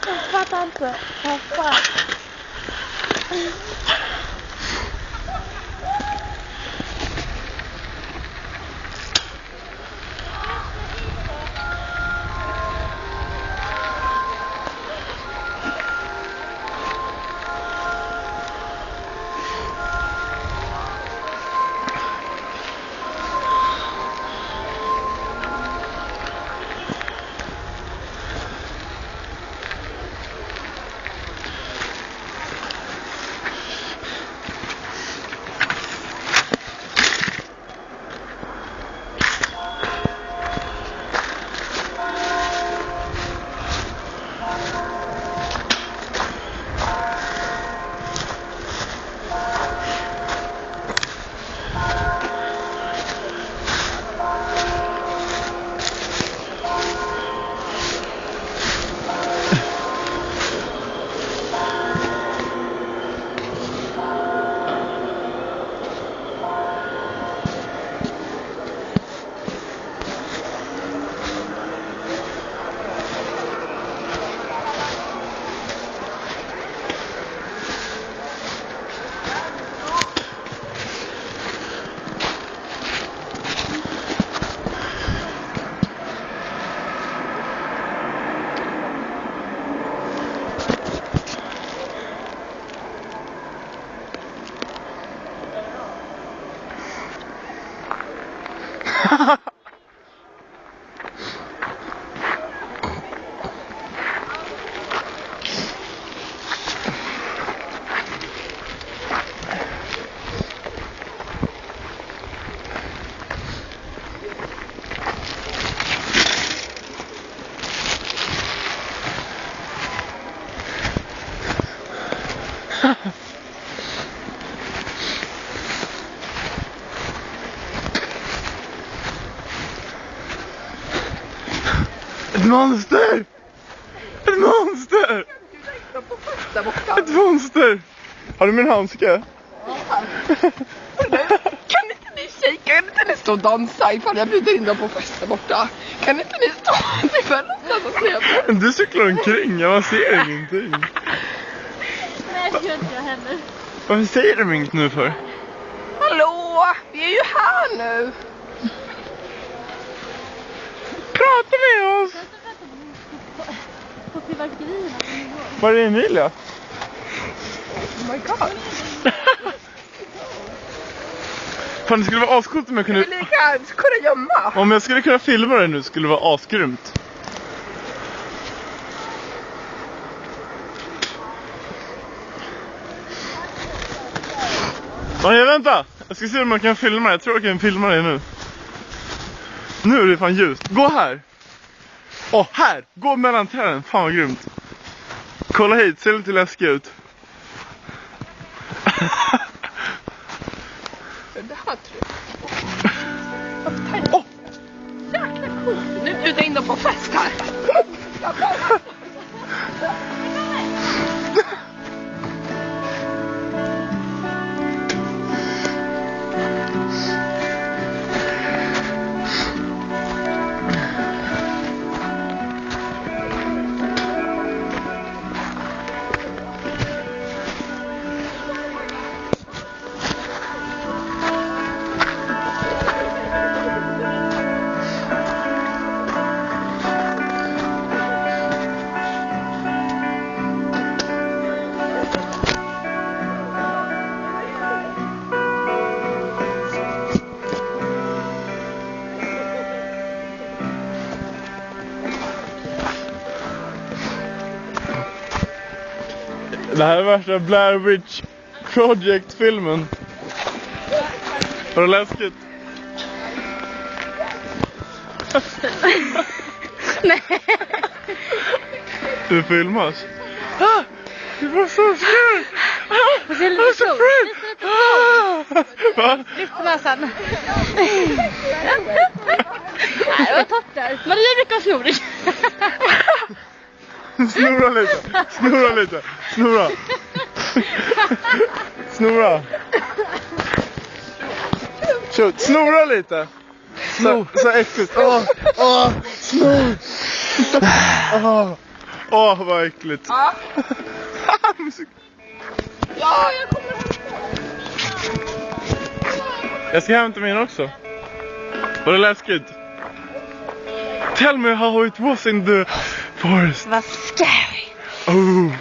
Jag fattar inte. Vad fan. Ett monster! Ett monster! Ett monster! Har du min handske? Kan inte ni tjej, kan inte ni stå och dansa ifall jag bjuder in dem på fest där borta? Kan inte ni stå ungefär någonstans och säga på? Du cyklar omkring, man ser ingenting. Nej, det gör inte jag heller. Varför säger de inget nu för? Hallå, vi är ju här nu. Prata med oss! På fyrverkerierna på nivå. Var är Emilia? Oh my god. Fan, det skulle vara ascoolt om jag kunde... Jag vill lika kunna gömma. Om jag skulle kunna filma det nu skulle det vara asgrymt. Nej, vänta! Jag ska se om man kan filma det. Jag tror jag kan filma det nu. Nu är det fan ljust. Gå här! Åh, här! Gå mellan träden. Fan vad grymt. Kolla hit, ser lite läskig ut. Det här tror jag. Åh! Jäkla coolt. Nu bjuder jag in dem på fest här. Det här är värsta Blair Witch Project-filmen. Var det läskigt? Nej. Du filmas. Ah, det var så scared. I'm so afraid. Va? Lyft näsan. Nej, det var topp där. Maria brukar vara snorig. Snurra lite. Snurra lite. Snurra. Snurra. Shoot. Snurra lite. Så äckligt. Snurr. Åh, vad äckligt. Ja. Musik. Ja, jag kommer. Jag ska hämta min också. Var det läskigt? Tell me how it was in the forest. Vad scary. Oh.